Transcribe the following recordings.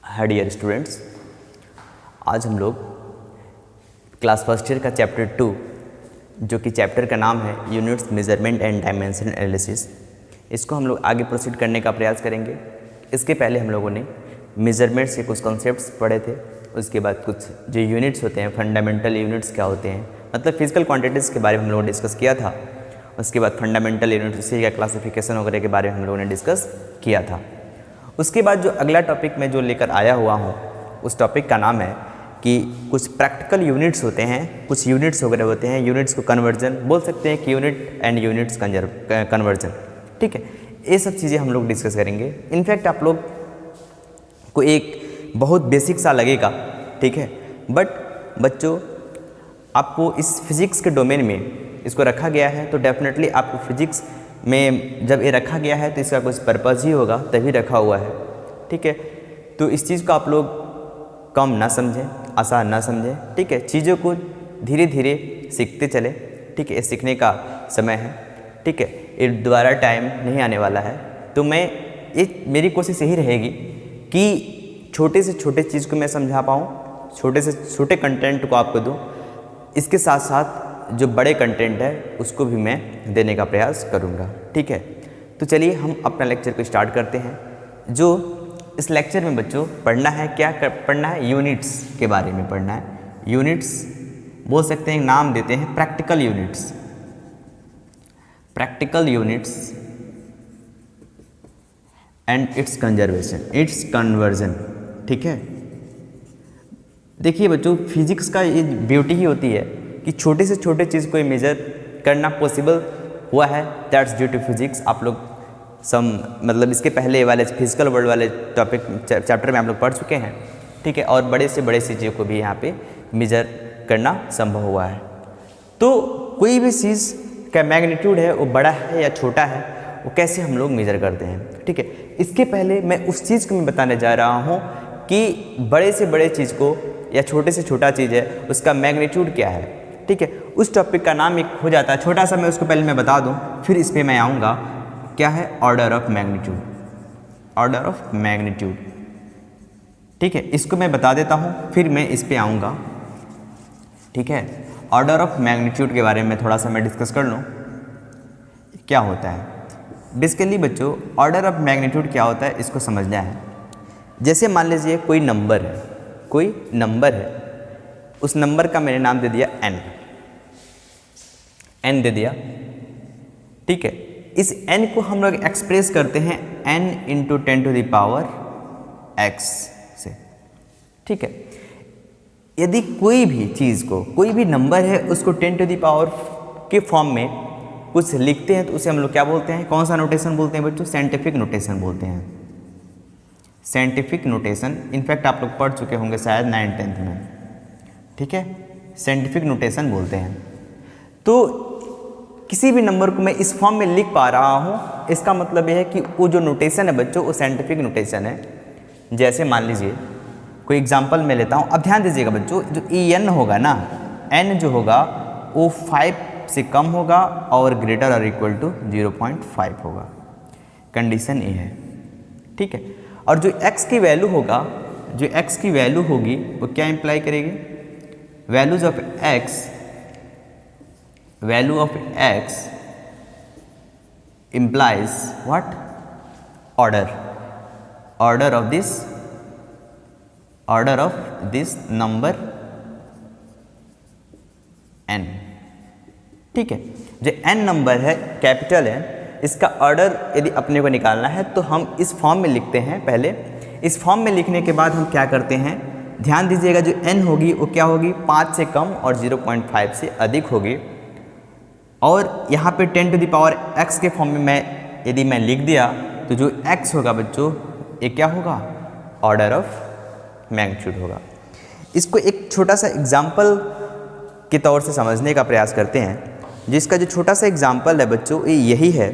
Hi dear students, आज हम लोग क्लास फर्स्ट ईयर का चैप्टर 2 जो कि चैप्टर का नाम है units measurement and dimension analysis, इसको हम लोग आगे प्रोसीड करने का प्रयास करेंगे। इसके पहले हम लोगों ने मेजरमेंट्स के कुछ कॉन्सेप्ट्स पढ़े थे, उसके बाद कुछ जो यूनिट्स होते हैं, फंडामेंटल यूनिट्स क्या होते हैं, मतलब फिजिकल क्वांटिटीज़ के बारे में हम लोगों ने डिस्कस किया था। उसके बाद फंडामेंटल यूनिट्स, उसी का क्लासिफिकेशन वगैरह के बारे में हम लोगों ने डिस्कस किया था। उसके बाद जो अगला टॉपिक मैं जो लेकर आया हुआ हूँ, उस टॉपिक का नाम है कि कुछ प्रैक्टिकल यूनिट्स होते हैं, कुछ यूनिट्स वगैरह होते हैं, यूनिट्स को कन्वर्जन बोल सकते हैं कि यूनिट एंड यूनिट्स कन्वर्जन, ठीक है। ये सब चीज़ें हम लोग डिस्कस करेंगे। इनफैक्ट आप लोग को एक बहुत बेसिक सा लगेगा, ठीक है, बट बच्चों आपको इस फिज़िक्स के डोमेन में इसको रखा गया है, तो डेफिनेटली आपको फिज़िक्स में जब ये रखा गया है तो इसका कुछ पर्पज़ ही होगा, तभी रखा हुआ है, ठीक है। तो इस चीज़ को आप लोग कम ना समझें, आसान ना समझें, ठीक है। चीज़ों को धीरे धीरे सीखते चले, ठीक है। ये सीखने का समय है, ठीक है। ये दोबारा टाइम नहीं आने वाला है। तो मेरी कोशिश यही रहेगी कि छोटे से छोटे चीज़ को मैं समझा पाऊँ, छोटे से छोटे कंटेंट को आपको दूँ, इसके साथ साथ जो बड़े कंटेंट है उसको भी मैं देने का प्रयास करूँगा, ठीक है। तो चलिए हम अपना लेक्चर को स्टार्ट करते हैं। जो इस लेक्चर में बच्चों पढ़ना है, क्या पढ़ना है, यूनिट्स के बारे में पढ़ना है। यूनिट्स बोल सकते हैं, नाम देते हैं practical units, practical units and it's conversion, ठीक है। देखिए बच्चों, फिजिक्स का ये ब्यूटी ही होती है कि छोटे से छोटे चीज़ को मेजर करना पॉसिबल हुआ है, दैट्स ड्यू टू फिजिक्स। आप लोग मतलब इसके पहले वाले फिजिकल वर्ल्ड वाले टॉपिक चैप्टर में आप लोग पढ़ चुके हैं, ठीक है। और बड़े से बड़े चीज़ों को भी यहाँ पे मेजर करना संभव हुआ है। तो कोई भी चीज़ का मैग्नीट्यूड है वो बड़ा है या छोटा है, वो कैसे हम लोग मेजर करते हैं, ठीक है। इसके पहले मैं उस चीज़ को मैं बताने जा रहा हूँ कि बड़े से बड़े चीज़ को या छोटे से छोटा चीज़ है उसका मैग्नीट्यूड क्या है, ठीक है। उस टॉपिक का नाम एक हो जाता है छोटा सा, मैं उसको पहले मैं बता दूं, फिर इस पे मैं आऊँगा। क्या है? Order of magnitude, order of magnitude, ठीक है। इसको मैं बता देता हूँ, फिर मैं इस पे आऊँगा, ठीक है। ऑर्डर ऑफ मैग्नीट्यूड के बारे में थोड़ा सा मैं डिस्कस कर लूँ, क्या होता है। बेसिकली बच्चों, ऑर्डर ऑफ मैग्नीट्यूड क्या होता है इसको समझना है। जैसे मान लीजिए कोई नंबर है, कोई नंबर है, उस नंबर का मैंने नाम दे दिया n दे दिया, ठीक है। इस n को हम लोग एक्सप्रेस करते हैं n into 10 to the power x से, ठीक है। यदि कोई भी चीज़ को, कोई भी नंबर है, उसको 10 टू द पावर के फॉर्म में कुछ लिखते हैं तो उसे हम लोग क्या बोलते हैं, कौन सा नोटेशन बोलते हैं बच्चों? साइंटिफिक नोटेशन बोलते हैं, साइंटिफिक नोटेशन। इनफैक्ट आप लोग पढ़ चुके होंगे शायद 9th-10th में, ठीक है। साइंटिफिक नोटेशन बोलते हैं। तो किसी भी नंबर को मैं इस फॉर्म में लिख पा रहा हूँ, इसका मतलब यह है कि वो जो नोटेशन है बच्चों, वो साइंटिफिक नोटेशन है। जैसे मान लीजिए कोई एग्जांपल मैं लेता हूँ, अब ध्यान दीजिएगा बच्चों, जो en होगा ना, n जो होगा वो 5 से कम होगा और ग्रेटर और इक्वल टू 0.5 होगा, कंडीशन ये है, ठीक है। और जो x की वैल्यू होगा, जो x की वैल्यू होगी वो क्या इंप्लाई करेगी? Values of x, value of x implies what? Order, order of this number n, ठीक है। जो n नंबर है, कैपिटल है, इसका ऑर्डर यदि अपने को निकालना है तो हम इस फॉर्म में लिखते हैं। पहले इस फॉर्म में लिखने के बाद हम क्या करते हैं, ध्यान दीजिएगा, जो n होगी वो क्या होगी? 5 से कम और 0.5 से अधिक होगी। और यहाँ पे 10 टू द पावर x के फॉर्म में यदि मैं लिख दिया तो जो x होगा बच्चों, ये क्या होगा? ऑर्डर ऑफ मैग्नीट्यूड होगा। इसको एक छोटा सा एग्जाम्पल के तौर से समझने का प्रयास करते हैं, जिसका जो छोटा सा एग्जाम्पल है बच्चों, ये यही है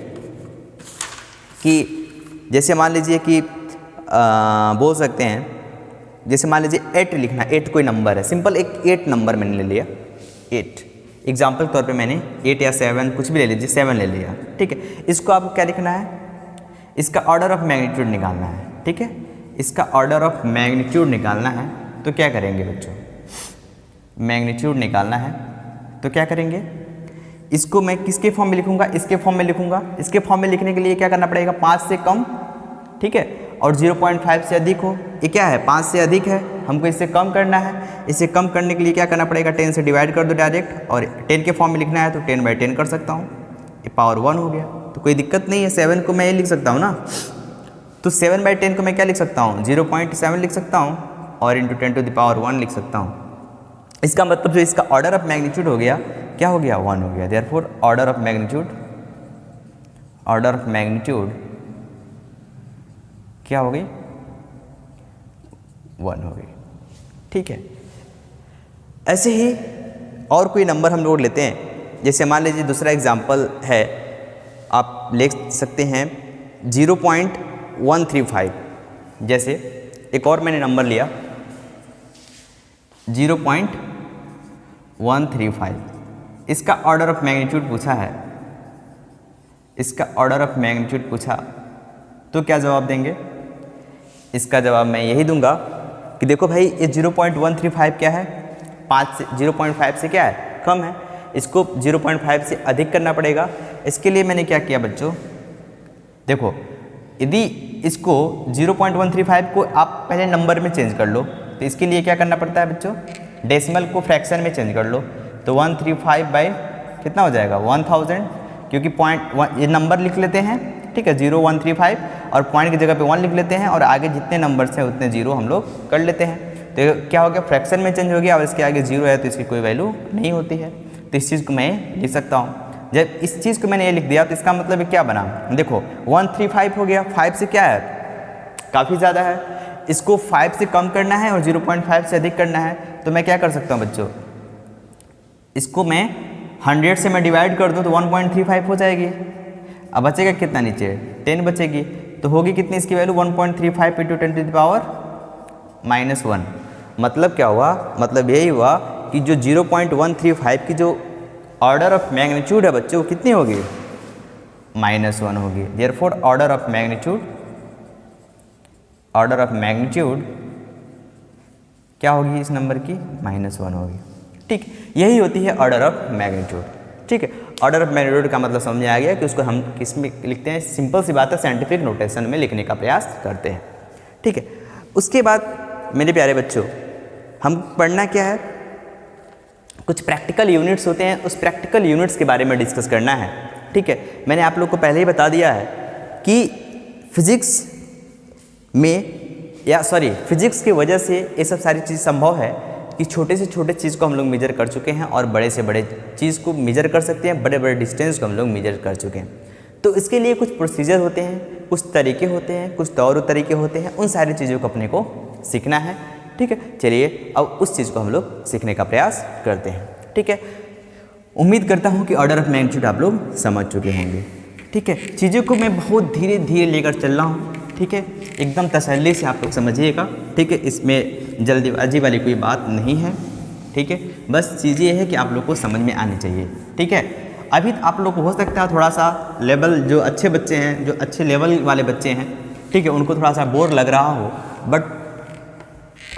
कि जैसे मान लीजिए कि बोल सकते हैं, जैसे मान लीजिए 8 लिखना, 8 कोई नंबर है, सिंपल एक 8 नंबर मैंने ले लिया, 8 एग्जाम्पल तौर पे मैंने 8 या 7 कुछ भी ले लीजिए, 7 ले लिया, ठीक है। इसको आपको क्या लिखना है? इसका ऑर्डर ऑफ मैग्नीट्यूड निकालना है, ठीक है, इसका ऑर्डर ऑफ मैग्नीट्यूड निकालना है। तो क्या करेंगे बच्चों, मैग्नीट्यूड निकालना है तो क्या करेंगे, इसको मैं किसके फॉर्म में लिखूंगा, इसके फॉर्म में लिखूंगा। इसके फॉर्म में लिखने के लिए क्या करना पड़ेगा, 5 से कम, ठीक है, और 0.5 से अधिक हो। ये क्या है, 5 से अधिक है, हमको इससे कम करना है। इसे कम करने के लिए क्या करना पड़ेगा, 10 से डिवाइड कर दो डायरेक्ट, और 10 के फॉर्म में लिखना है तो 10/10 कर सकता हूँ, ये पावर 1 हो गया, तो कोई दिक्कत नहीं है। 7 को मैं ये लिख सकता हूँ ना, तो 7/10 को मैं क्या लिख सकता हूँ, 0.7 लिख सकता हूँ, और इंटू 10 to the power 1 लिख सकता हूँ। इसका मतलब जो इसका ऑर्डर ऑफ मैग्नीट्यूड हो गया, क्या हो गया, 1 हो गया। देयरफॉर ऑर्डर ऑफ मैग्नीट्यूड क्या हो गई, 1 हो गई, ठीक है। ऐसे ही और कोई नंबर हम लोग लेते हैं, जैसे मान लीजिए दूसरा एग्जाम्पल है, आप ले सकते हैं 0.135। जैसे एक और मैंने नंबर लिया 0.135, इसका ऑर्डर ऑफ मैग्नीट्यूड पूछा है, इसका ऑर्डर ऑफ मैग्नीट्यूड पूछा तो क्या जवाब देंगे, इसका जवाब मैं यही दूंगा कि देखो भाई ये 0.135 क्या है, 5 से 0.5 से क्या है, कम है, इसको 0.5 से अधिक करना पड़ेगा। इसके लिए मैंने क्या किया बच्चों, देखो यदि इसको 0.135 को आप पहले नंबर में चेंज कर लो, तो इसके लिए क्या करना पड़ता है बच्चों, डेसिमल को फ्रैक्शन में चेंज कर लो, तो 135 बाई कितना हो जाएगा, 1000, क्योंकि ये नंबर लिख लेते हैं, ठीक है, 0135, और पॉइंट की जगह पे 1 लिख लेते हैं, और आगे जितने नंबर्स हैं उतने 0 हम लोग कर लेते हैं। तो क्या हो गया, फ्रैक्शन में चेंज हो गया, और इसके आगे 0 है तो इसकी कोई वैल्यू नहीं होती है। तो इस चीज़ को मैं लिख सकता हूँ। जब इस चीज़ को मैंने ये लिख दिया तो इसका मतलब क्या बना, देखो 135 हो गया, 5 से क्या है, काफ़ी ज़्यादा है, इसको 5 से कम करना है और 0.5 से अधिक करना है। तो मैं क्या कर सकता हूँ बच्चों, इसको मैं 100 से मैं डिवाइड कर दूँ तो 1.35 हो जाएगी। अब बचेगा कितना नीचे, 10 बचेगी, तो होगी कितनी इसकी value, 1.35 into 10 to the power -1। मतलब क्या हुआ, मतलब यही हुआ कि जो 0.135 की जो ऑर्डर ऑफ मैग्नीट्यूड है बच्चों, वो कितनी होगी, -1 होगी। देयरफॉर ऑर्डर ऑफ मैग्नीट्यूड क्या होगी इस नंबर की, -1 होगी, ठीक। यही होती है ऑर्डर ऑफ मैग्नीट्यूड, ठीक है। ऑर्डर ऑफ मैग्नीट्यूड का मतलब समझ में आ गया कि उसको हम किस में लिखते हैं, सिंपल सी बात है, साइंटिफिक नोटेशन में लिखने का प्रयास करते हैं, ठीक है। उसके बाद मेरे प्यारे बच्चों, हम पढ़ना क्या है, कुछ प्रैक्टिकल यूनिट्स होते हैं, उस प्रैक्टिकल यूनिट्स के बारे में डिस्कस करना है, ठीक है। मैंने आप लोग को पहले ही बता दिया है कि फिजिक्स की वजह से ये सब सारी चीज़ संभव है कि छोटे से छोटे चीज़ को हम लोग मेजर कर चुके हैं, और बड़े से बड़े चीज़ को मेजर कर सकते हैं, बड़े बड़े डिस्टेंस को हम लोग मेजर कर चुके हैं। तो इसके लिए कुछ प्रोसीजर होते हैं, कुछ तरीके होते हैं, कुछ तौर तरीके होते हैं, उन सारी चीज़ों को अपने को सीखना है, ठीक है। चलिए अब उस चीज़ को हम लोग सीखने का प्रयास करते हैं, ठीक है। उम्मीद करता हूँ कि ऑर्डर ऑफ मैग्नीट्यूड आप लोग समझ चुके होंगे, ठीक है। चीज़ों को मैं बहुत धीरे धीरे लेकर चल रहा हूँ, ठीक है, एकदम तसल्ली से आप लोग समझिएगा, ठीक है। इसमें जल्दीबाजी वाली कोई बात नहीं है, ठीक है। बस चीज़ ये है कि आप लोग को समझ में आनी चाहिए, ठीक है। अभी आप लोग को हो सकता है थोड़ा सा लेवल, जो अच्छे बच्चे हैं, जो अच्छे लेवल वाले बच्चे हैं, ठीक है, उनको थोड़ा सा बोर लग रहा हो, बट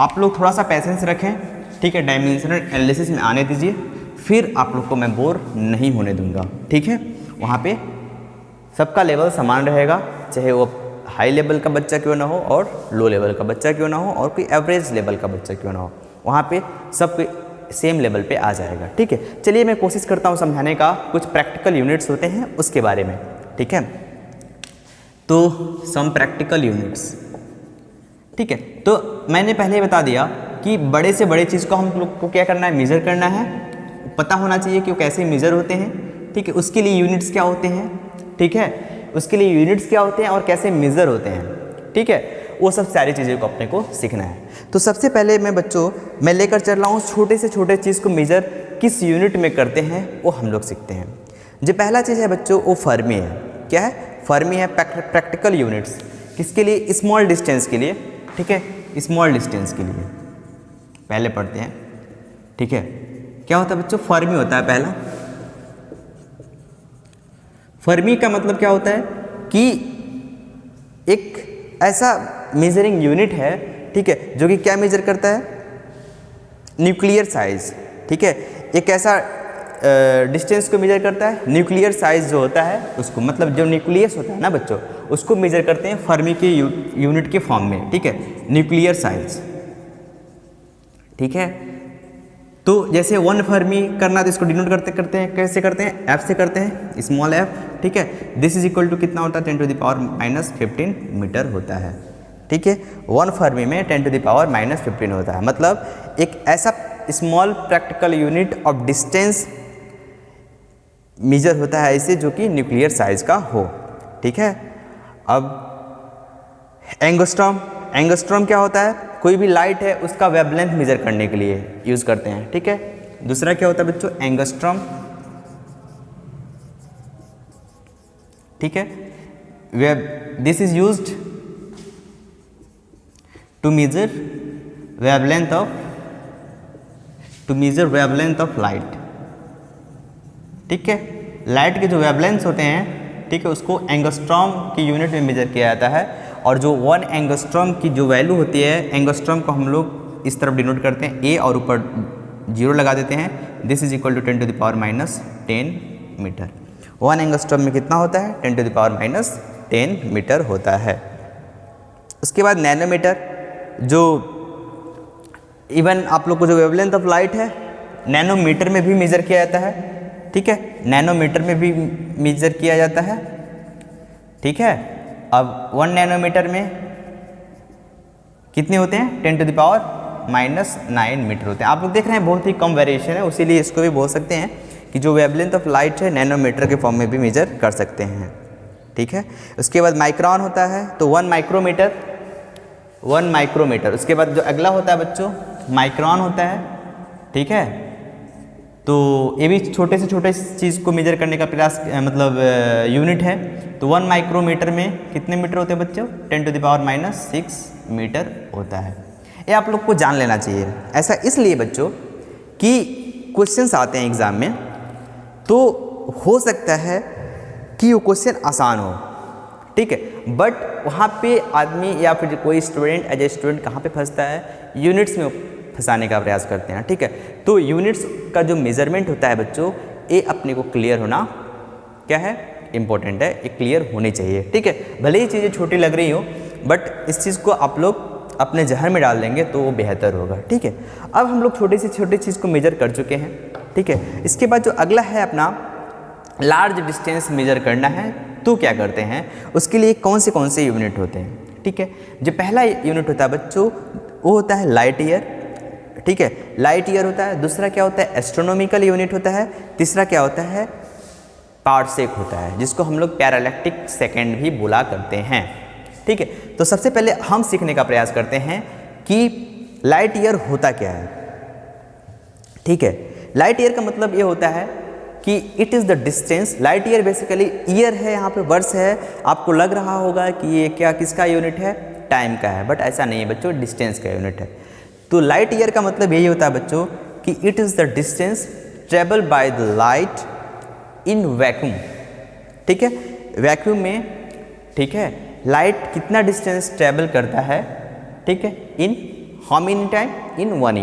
आप लोग थोड़ा सा पैसेंस रखें, ठीक है। डायमेंशनल एनालिसिस में आने दीजिए, फिर आप लोग को मैं बोर नहीं होने दूंगा, ठीक है। वहाँ पे सबका लेवल समान रहेगा, चाहे वो हाई लेवल का बच्चा क्यों ना हो और लो लेवल का बच्चा क्यों ना हो और कोई एवरेज लेवल का बच्चा क्यों ना हो, वहाँ पे सब सेम लेवल पे आ जाएगा, ठीक है। चलिए मैं कोशिश करता हूँ समझाने का, कुछ प्रैक्टिकल यूनिट्स होते हैं उसके बारे में, ठीक है। तो सम प्रैक्टिकल यूनिट्स, ठीक है। तो मैंने पहले ही बता दिया कि बड़े से बड़े चीज़ को हम लोग को क्या करना है, मेज़र करना है, पता होना चाहिए कि वो कैसे मेज़र होते हैं, ठीक है। उसके लिए यूनिट्स क्या होते हैं, ठीक है, उसके लिए यूनिट्स क्या होते हैं और कैसे मेज़र होते हैं, ठीक है। वो सब सारी चीज़ों को अपने को सीखना है। तो सबसे पहले मैं लेकर चल रहा हूँ, छोटे से छोटे चीज़ को मेज़र किस यूनिट में करते हैं वो हम लोग सीखते हैं। जो पहला चीज़ है बच्चों वो फर्मी है। क्या है, फर्मी है, प्रैक्टिकल यूनिट्स। किसके लिए, स्मॉल डिस्टेंस के लिए, ठीक है, स्मॉल डिस्टेंस के लिए पहले पढ़ते हैं, ठीक है। क्या होता है बच्चों, फर्मी होता है पहला। फर्मी का मतलब क्या होता है कि एक ऐसा मेजरिंग यूनिट है, ठीक है, जो कि क्या मेजर करता है, न्यूक्लियर साइज, ठीक है, एक ऐसा डिस्टेंस को मेजर करता है, न्यूक्लियर साइज जो होता है उसको, मतलब जो न्यूक्लियस होता है ना बच्चों, उसको मेजर करते हैं फर्मी के यूनिट के फॉर्म में, ठीक है, न्यूक्लियर साइज, ठीक है। तो जैसे 1 फर्मी करना तो इसको डिनोट करते हैं, कैसे करते हैं, एफ से करते हैं, स्मॉल एफ, ठीक है। दिस इज इक्वल टू कितना होता है, 10⁻⁻15 मीटर होता है, ठीक है। 1 फर्मी में 10⁻⁻15 होता है, मतलब एक ऐसा small practical unit of distance measure होता है इसे, जो कि न्यूक्लियर साइज का हो, ठीक है। अब एंगस्ट्रॉम, एंगस्ट्रॉम क्या होता है, कोई भी लाइट है उसका वेवलेंथ मेजर करने के लिए यूज करते हैं, ठीक है। दूसरा क्या होता है बच्चों, एंगस्ट्रॉम, ठीक है। This is used to measure wavelength of light, ठीक है। लाइट के जो वेवलेंथ होते हैं, ठीक है, उसको एंगस्ट्रॉम की यूनिट में मेजर किया जाता है, और जो 1 एंगस्ट्रॉम की जो वैल्यू होती है, एंगस्ट्रॉम को हम लोग इस तरफ डिनोट करते हैं, ए और ऊपर 0 लगा देते हैं। This is equal to 10⁻10 metre. 1 angstrom में कितना होता है, 10⁻10 मीटर होता है। उसके बाद नैनोमीटर, जो इवन आप लोग को जो वेवलेंथ ऑफ लाइट है नैनोमीटर में भी मेजर किया जाता है, ठीक है, नैनोमीटर में भी मेजर किया जाता है, ठीक है। अब 1 नैनोमीटर में कितने होते हैं, 10⁻⁻9 मीटर होते हैं। आप लोग देख रहे हैं बहुत ही कम वेरिएशन है, उसीलिए इसको भी बोल सकते हैं कि जो वेवलेंथ ऑफ लाइट है नैनोमीटर के फॉर्म में भी मेजर कर सकते हैं, ठीक है। उसके बाद माइक्रोन होता है, तो 1 माइक्रोमीटर। उसके बाद जो अगला होता है बच्चों माइक्रोन होता है, ठीक है। तो ये भी छोटे से छोटे चीज़ को मेजर करने का प्रयास, मतलब यूनिट है। तो 1 माइक्रोमीटर में कितने मीटर होते हैं बच्चों, 10⁻⁻6 मीटर होता है। ये आप लोग को जान लेना चाहिए। ऐसा इसलिए बच्चों कि क्वेश्चंस आते हैं एग्ज़ाम में, तो हो सकता है कि वो क्वेश्चन आसान हो, ठीक है, बट वहाँ पे आदमी या फिर कोई स्टूडेंट एज ए स्टूडेंट कहाँ पे फंसता है, यूनिट्स में फंसाने का प्रयास करते हैं, ठीक है। तो यूनिट्स का जो मेजरमेंट होता है बच्चों, ये अपने को क्लियर होना क्या है, इम्पोर्टेंट है, ये क्लियर होनी चाहिए, ठीक है। भले ही चीज़ें छोटी लग रही हो, बट इस चीज़ को आप लोग अपने जहन में डाल देंगे तो वो बेहतर होगा, ठीक है। अब हम लोग छोटी से छोटी चीज़ को मेजर कर चुके हैं, ठीक है। इसके बाद जो अगला है अपना लार्ज डिस्टेंस मेजर करना है, तो क्या करते हैं, उसके लिए कौन से यूनिट होते हैं, ठीक है। जो पहला यूनिट होता है बच्चों वो होता है लाइट ईयर, ठीक है, लाइट ईयर होता है। दूसरा क्या होता है, एस्ट्रोनॉमिकल यूनिट होता है। तीसरा क्या होता है, पार्सेक होता है, जिसको हम लोग पैरालैक्टिक सेकेंड भी बोला करते हैं, ठीक है। तो सबसे पहले हम सीखने का प्रयास करते हैं कि लाइट ईयर होता क्या है, ठीक है। लाइट ईयर का मतलब ये होता है कि it is the distance, light year basically year है, यहाँ पे वर्ष है। आपको लग रहा होगा कि ये क्या किसका यूनिट है, टाइम का है, बट ऐसा नहीं है बच्चों, डिस्टेंस का यूनिट है। तो लाइट ईयर का मतलब यही होता है बच्चों कि it is the distance travel by the light in vacuum, ठीक है, वैक्यूम में, ठीक है। लाइट कितना डिस्टेंस ट्रेवल करता है, ठीक है, in how many time, in 1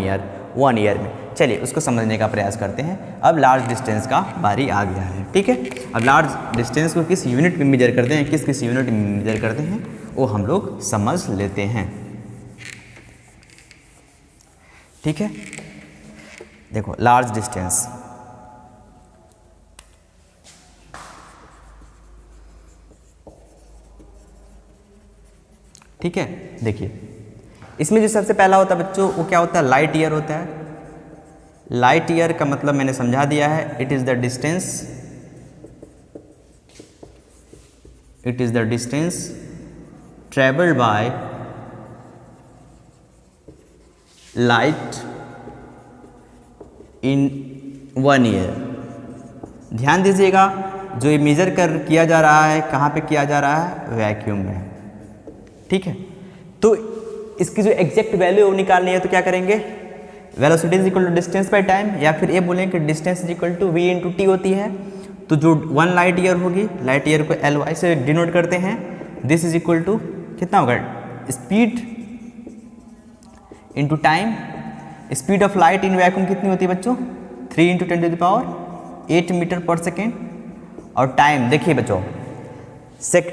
year में। चलिए उसको समझने का प्रयास करते हैं। अब लार्ज डिस्टेंस का बारी आ गया है, ठीक है। अब लार्ज डिस्टेंस को किस यूनिट में मेजर करते हैं, किस यूनिट में मेजर करते हैं, वो हम लोग समझ लेते हैं, ठीक है। देखो लार्ज डिस्टेंस, ठीक है। देखिए इसमें जो सबसे पहला होता है बच्चों वो क्या होता है, लाइट ईयर होता है। लाइट ईयर का मतलब मैंने समझा दिया है, it is the distance travelled by light in 1 year. ध्यान दीजिएगा, जो ये मेजर किया जा रहा है, कहाँ पे किया जा रहा है, वैक्यूम में, ठीक है। तो इसकी जो एग्जैक्ट वैल्यू निकालनी है तो क्या करेंगे, velocity is equal to distance by time, या फिर ये बोलें कि distance is equal to v into T होती है। तो जो 1 लाइट ईयर होगी, लाइट ईयर को ly से डिनोट करते हैं, दिस इज इक्वल टू कितना होगा, speed into time, speed of light in vacuum कितनी होती है बच्चों, 3 × 10⁸ मीटर पर सेकेंड। और टाइम देखिए बच्चों,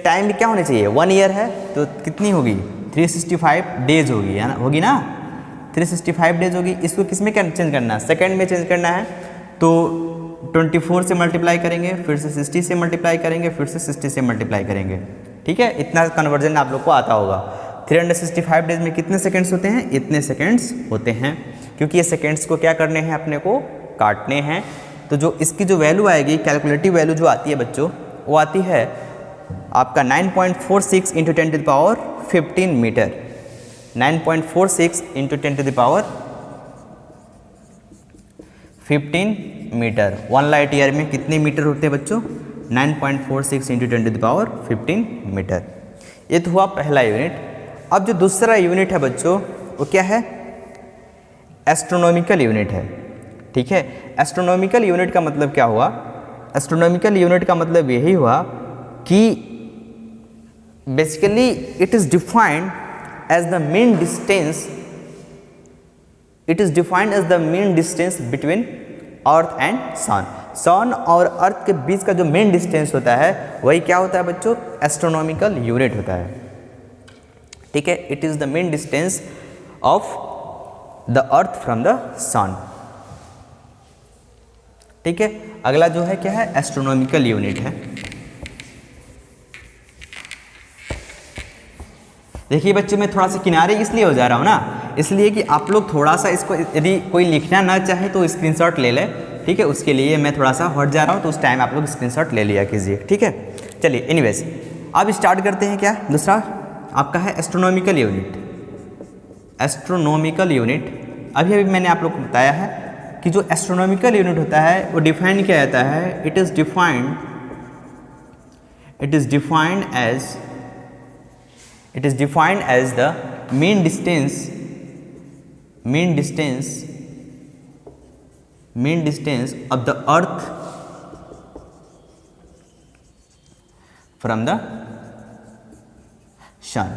टाइम भी क्या होनी चाहिए, 1 ईयर है तो कितनी होगी, 365 डेज होगी, है ना, होगी ना, 365 डेज होगी। इसको किस में चेंज करना है, सेकेंड में चेंज करना है, तो 24 से मल्टीप्लाई करेंगे, फिर से 60 से मल्टीप्लाई करेंगे, फिर से 60 से मल्टीप्लाई करेंगे। ठीक है, इतना कन्वर्जन आप लोग को आता होगा। 365 डेज में कितने सेकेंड्स होते हैं, इतने सेकेंड्स होते हैं, क्योंकि ये सेकेंड्स को क्या करने हैं, अपने को काटने हैं। तो जो इसकी जो वैल्यू आएगी, कैलकुलेटिव वैल्यू जो आती है बच्चों, वो आती है आपका 9.46 × 10⁻15 मीटर। 9.46 × 10⁻15 मीटर। 1 लाइट ईयर में कितने मीटर होते हैं बच्चों, 9.46 × 10⁻15 मीटर। ये तो हुआ पहला यूनिट। अब जो दूसरा यूनिट है बच्चों, वो क्या है, एस्ट्रोनॉमिकल यूनिट है। ठीक है, एस्ट्रोनॉमिकल यूनिट का मतलब क्या हुआ, एस्ट्रोनॉमिकल यूनिट का मतलब यही हुआ कि basically it is defined as the mean distance, it is defined as the mean distance between earth and sun. Sun और अर्थ के बीच का जो मेन डिस्टेंस होता है, वही क्या होता है बच्चों, एस्ट्रोनॉमिकल यूनिट होता है। ठीक है, it is the main distance of the earth from the sun. ठीक है, अगला जो है क्या है, एस्ट्रोनॉमिकल यूनिट है। देखिए बच्चों, मैं थोड़ा सा किनारे इसलिए हो जा रहा हूँ ना, इसलिए कि आप लोग थोड़ा सा इसको, यदि कोई लिखना ना चाहे तो स्क्रीनशॉट ले ले। ठीक है, उसके लिए मैं थोड़ा सा हट जा रहा हूँ, तो उस टाइम आप लोग स्क्रीनशॉट ले लिया कीजिए। ठीक है, चलिए एनीवेज अब स्टार्ट करते हैं। क्या दूसरा आपका है एस्ट्रोनॉमिकल यूनिट। एस्ट्रोनॉमिकल यूनिट अभी अभी मैंने आप लोग को बताया है कि जो एस्ट्रोनॉमिकल यूनिट होता है वो डिफाइन किया जाता है, it is defined as the mean distance of the earth from the sun।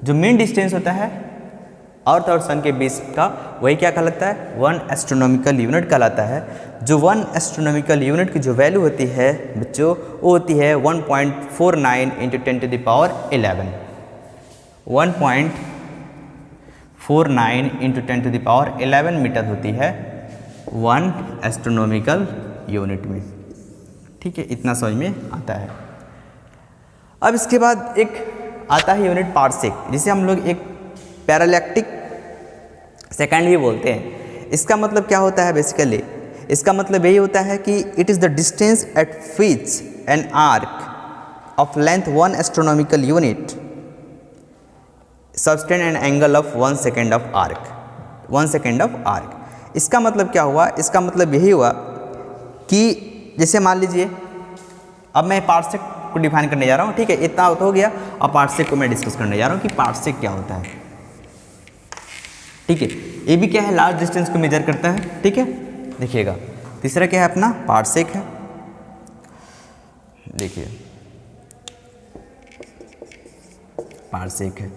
जो मेन डिस्टेंस होता है अर्थ और सन के बीच का, वही क्या कहलाता है, 1 एस्ट्रोनॉमिकल यूनिट कहलाता है। जो 1 एस्ट्रोनॉमिकल यूनिट की जो वैल्यू होती है बच्चों, वो होती है 1.49 × 10⁻11। 1.49 × 10⁻11 मीटर होती है 1 एस्ट्रोनॉमिकल यूनिट में। ठीक है, इतना समझ में आता है। अब इसके बाद एक आता है यूनिट पार्सेक, जिसे हम लोग एक पैरालैक्टिक सेकंड भी बोलते हैं। इसका मतलब क्या होता है, बेसिकली इसका मतलब यही होता है कि it is the distance at which an arc of length 1 astronomical unit sustain an angle of 1 second of arc. 1 second of arc, इसका मतलब क्या हुआ, इसका मतलब यही हुआ कि जैसे मान लीजिए, अब मैं पार्सेक को डिफाइन करने जा रहा हूँ। ठीक है, इतना तो हो गया। अब पार्सेक को मैं डिस्कस करने जा रहा हूँ कि पार्सेक क्या होता है। ठीक है, ये भी क्या है, लार्ज डिस्टेंस को मेजर करता है। ठीक है, देखिएगा तीसरा क्या है अपना, पार्सेक है। देखिए पार्सेक है।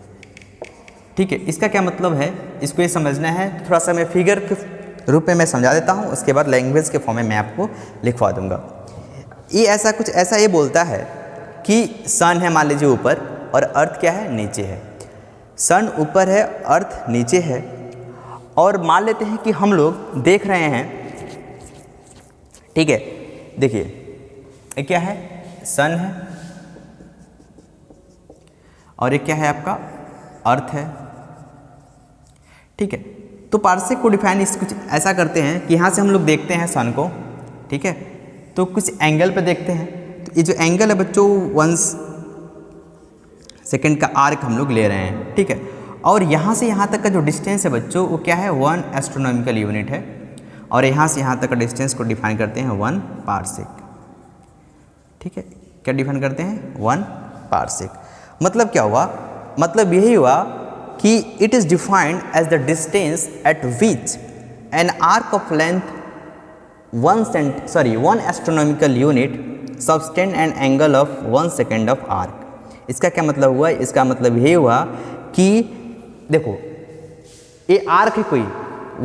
ठीक है, इसका क्या मतलब है, इसको ये समझना है। थोड़ा सा मैं फिगर के रूप में मैं समझा देता हूँ, उसके बाद लैंग्वेज के फॉर्म में मैं आपको लिखवा दूंगा। ये ऐसा कुछ ऐसा ये बोलता है कि सन है मान लीजिए ऊपर, और अर्थ क्या है, नीचे है। सन ऊपर है, अर्थ नीचे है, और मान लेते हैं कि हम लोग देख रहे हैं। ठीक है, देखिए ये क्या है, सन है, और ये क्या है आपका, अर्थ है। ठीक है, तो पार्सेक को डिफाइन इस कुछ ऐसा करते हैं कि यहाँ से हम लोग देखते हैं सन को। ठीक है, तो कुछ एंगल पे देखते हैं। तो ये जो एंगल है बच्चों, 1 सेकेंड का आर्क हम लोग ले रहे हैं। ठीक है, और यहाँ से यहाँ तक का जो डिस्टेंस है बच्चों, वो क्या है, 1 एस्ट्रोनॉमिकल यूनिट है। और यहाँ से यहाँ तक का डिस्टेंस को डिफाइन करते हैं 1 पार्सेक। ठीक है, क्या डिफाइन करते हैं, 1 पार्सेक। मतलब क्या हुआ, मतलब यही हुआ कि it is defined as the distance at which an arc of length 1 astronomical unit sustain an angle of 1 second of arc. इसका क्या मतलब हुआ, इसका मतलब ये हुआ कि देखो ये आर्क है कोई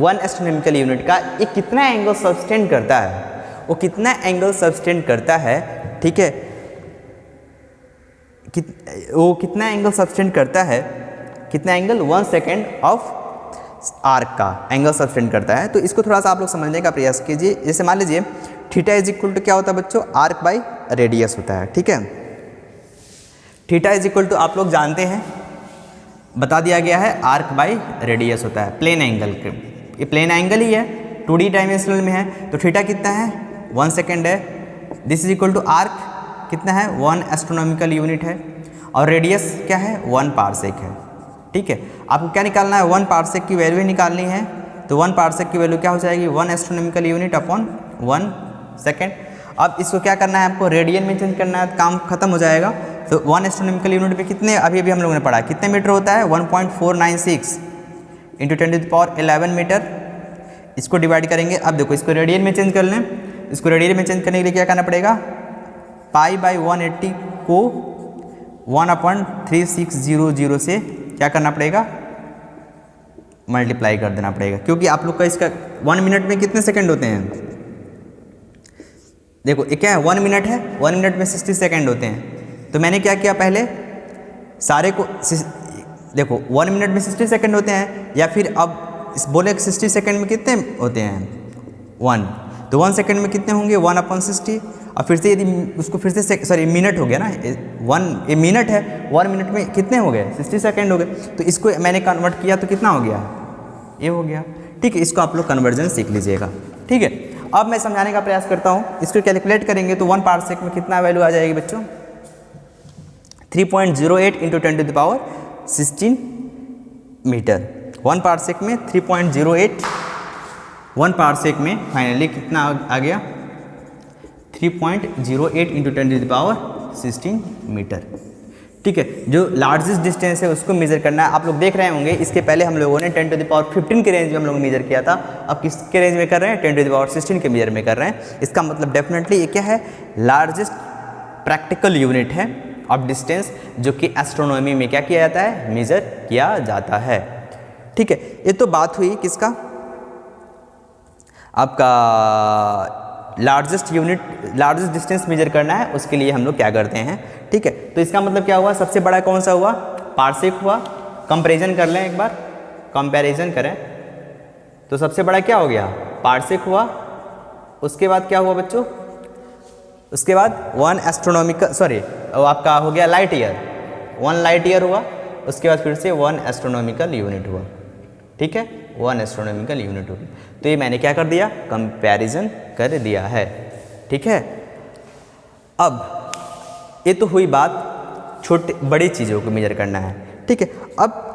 1 एस्ट्रोनॉमिकल यूनिट का, ये कितना एंगल सबटेंड करता है, वो कितना एंगल सबटेंड करता है, ठीक है, वो कितना एंगल सबटेंड करता है, कितना एंगल 1 सेकेंड ऑफ आर्क का एंगल सबटेंड करता है। तो इसको थोड़ा सा आप लोग समझने का प्रयास कीजिए। जैसे मान लीजिए थीटा इज इक्वल टू क्या होता है बच्चों, आर्क बाई रेडियस होता है, ठीक है। थीटा इज इक्वल टू आप लोग जानते हैं, बता दिया गया है, आर्क बाई रेडियस होता है प्लेन एंगल के, ये प्लेन एंगल ही है, 2D डायमेंशनल में है, तो थीटा कितना है 1 सेकेंड है। This is equal to arc कितना है 1 एस्ट्रोनॉमिकल यूनिट है, और रेडियस क्या है 1 पारसेक है, ठीक है। आपको क्या निकालना है, 1 पारसेक की वैल्यू निकालनी है, तो 1 पारसेक की वैल्यू क्या हो जाएगी 1 एस्ट्रोनॉमिकल यूनिट अपॉन 1 सेकेंड। अब इसको क्या करना है, आपको रेडियन में चेंज करना है, काम खत्म हो जाएगा। तो 1 एस्ट्रोनॉमिकल यूनिट पे कितने, अभी हम लोगों ने पढ़ा कितने मीटर होता है, 1.496 इंटू 10⁻11 मीटर। इसको डिवाइड करेंगे, अब देखो इसको रेडियन में चेंज कर लें, इसको रेडियन में चेंज करने के लिए क्या करना पड़ेगा, पाई बाई 180 को 1/3600 से क्या करना पड़ेगा, मल्टीप्लाई कर देना पड़ेगा, क्योंकि आप लोग का इसका 1 मिनट में कितने सेकंड होते हैं, देखो ये क्या है 1 मिनट है, 1 मिनट में 60 सेकंड होते हैं। तो मैंने क्या किया, पहले सारे को देखो 1 मिनट में 60 सेकंड होते हैं, या फिर अब इस बोले 60 सेकंड में कितने होते हैं 1, तो 1 सेकंड में कितने होंगे 1/60, और फिर से यदि उसको फिर से सॉरी मिनट हो गया ना, 1 ये मिनट है, 1 मिनट में कितने हो गए 60 सेकंड हो गए, तो इसको मैंने कन्वर्ट किया तो कितना हो गया, ये हो गया, ठीक है। इसको आप लोग कन्वर्जन सीख लीजिएगा, ठीक है। अब मैं समझाने का प्रयास करता हूँ, इसको कैलकुलेट करेंगे तो 1 पारसेक में कितना वैल्यू आ जाएगी बच्चों, 3.08 इंटू 10⁻16 मीटर। 1 पारसेक में 3.08, 1 पारसेक में फाइनली कितना आ गया 3.08 इंटू 10⁻16 मीटर, ठीक है। जो लार्जेस्ट डिस्टेंस है उसको मेजर करना है। आप लोग देख रहे होंगे इसके पहले हम लोगों ने 10⁻15 के रेंज में हम लोग मेजर किया था, अब किसके रेंज में कर रहे हैं 10⁻16 के मेजर में कर रहे हैं। इसका मतलब डेफिनेटली ये क्या है, लार्जेस्ट प्रैक्टिकल यूनिट है ऑफ डिस्टेंस, जो कि एस्ट्रोनॉमी में क्या किया जाता है, मेजर किया जाता है, ठीक है। ये तो बात हुई किसका, आपका largest unit, largest distance measure करना है, उसके लिए हम लोग क्या करते हैं, ठीक है। तो इसका मतलब क्या हुआ, सबसे बड़ा कौन सा हुआ, पारसेक हुआ। कंपैरिजन कर लें एक बार, कंपैरिजन करें तो सबसे बड़ा क्या हो गया, पारसेक हुआ। उसके बाद क्या हुआ बच्चों, उसके बाद 1 एस्ट्रोनॉमिकल सॉरी आपका हो गया लाइट ईयर, 1 लाइट ईयर हुआ। उसके बाद फिर से 1 एस्ट्रोनॉमिकल यूनिट हुआ, ठीक है, 1 एस्ट्रोनॉमिकल यूनिट हुआ। तो ये मैंने क्या कर दिया, कंपैरिजन कर दिया है, ठीक है। अब ये तो हुई बात छोटे बड़ी चीज़ों को मेजर करना है, ठीक है। अब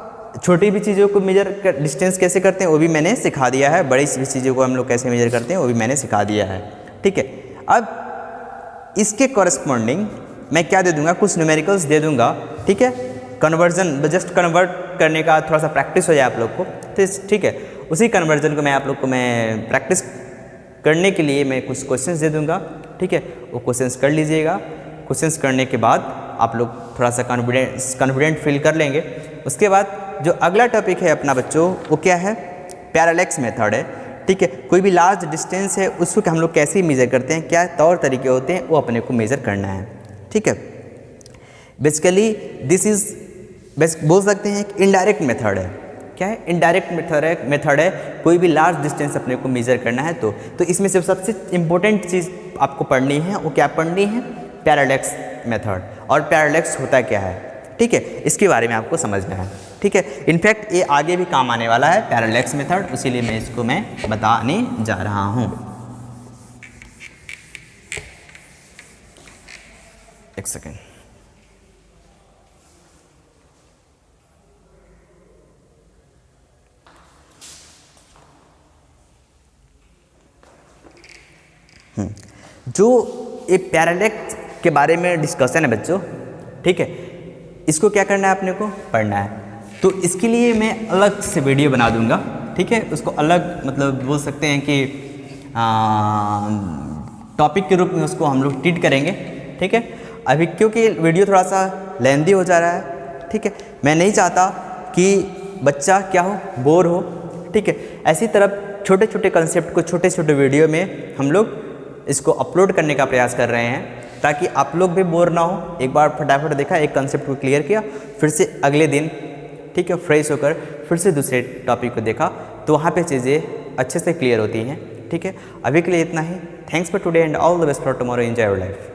छोटी भी चीज़ों को मेजर कर डिस्टेंस कैसे करते हैं वो भी मैंने सिखा दिया है, बड़ी भी चीज़ों को हम लोग कैसे मेजर करते हैं वो भी मैंने सिखा दिया है, ठीक है। अब इसके कॉरस्पॉन्डिंग मैं क्या दे दूंगा, कुछ न्यूमेरिकल्स दे दूंगा, ठीक है। कन्वर्जन जस्ट कन्वर्ट करने का थोड़ा सा प्रैक्टिस हो जाए आप लोग को, तो ठीक है। उसी कन्वर्जन को मैं आप लोग को मैं प्रैक्टिस करने के लिए मैं कुछ क्वेश्चंस दे दूंगा, ठीक है। वो क्वेश्चंस कर लीजिएगा। क्वेश्चंस करने के बाद आप लोग थोड़ा सा कॉन्फिडेंट फील कर लेंगे। उसके बाद जो अगला टॉपिक है अपना बच्चों, वो क्या है, पैरालेक्स मेथड है, ठीक है। कोई भी लार्ज डिस्टेंस है उसको हम लोग कैसे मेजर करते हैं, क्या तौर तरीके होते हैं, वो अपने को मेजर करना है, ठीक है। बेसिकली दिस इज बोल सकते हैं कि इनडायरेक्ट मेथड है। क्या है, इनडायरेक्ट मेथड है, कोई भी लार्ज डिस्टेंस अपने को मेजर करना है तो इसमें से सबसे इंपॉर्टेंट चीज़ आपको पढ़नी है, वो क्या पढ़नी है, पैरालेक्स मेथड। और पैरालेक्स होता क्या है, ठीक है, इसके बारे में आपको समझना है, ठीक है। इनफैक्ट ये आगे भी काम आने वाला है पैरालेक्स मेथड, इसीलिए मैं इसको मैं बताने जा रहा हूँ। एक सेकेंड। जो ये पैरालेक्स के बारे में डिस्कशन है बच्चों, ठीक है, इसको क्या करना है, अपने को पढ़ना है। तो इसके लिए मैं अलग से वीडियो बना दूंगा, ठीक है। उसको अलग मतलब बोल सकते हैं कि टॉपिक के रूप में उसको हम लोग ट्रीट करेंगे, ठीक है। अभी क्योंकि वीडियो थोड़ा सा लेंदी हो जा रहा है। ठीक है, मैं नहीं चाहता कि बच्चा क्या हो, बोर हो। ठीक है, ऐसी तरह छोटे छोटे कंसेप्ट को छोटे छोटे वीडियो में हम लोग इसको अपलोड करने का प्रयास कर रहे हैं ताकि आप लोग भी बोर ना हो। एक बार फटाफट देखा, एक कंसेप्ट को क्लियर किया, फिर से अगले दिन ठीक है फ्रेश होकर फिर से दूसरे टॉपिक को देखा, तो वहाँ पे चीज़ें अच्छे से क्लियर होती हैं। ठीक है, अभी के लिए इतना ही। Thanks for today and all the best for tomorrow. Enjoy your life.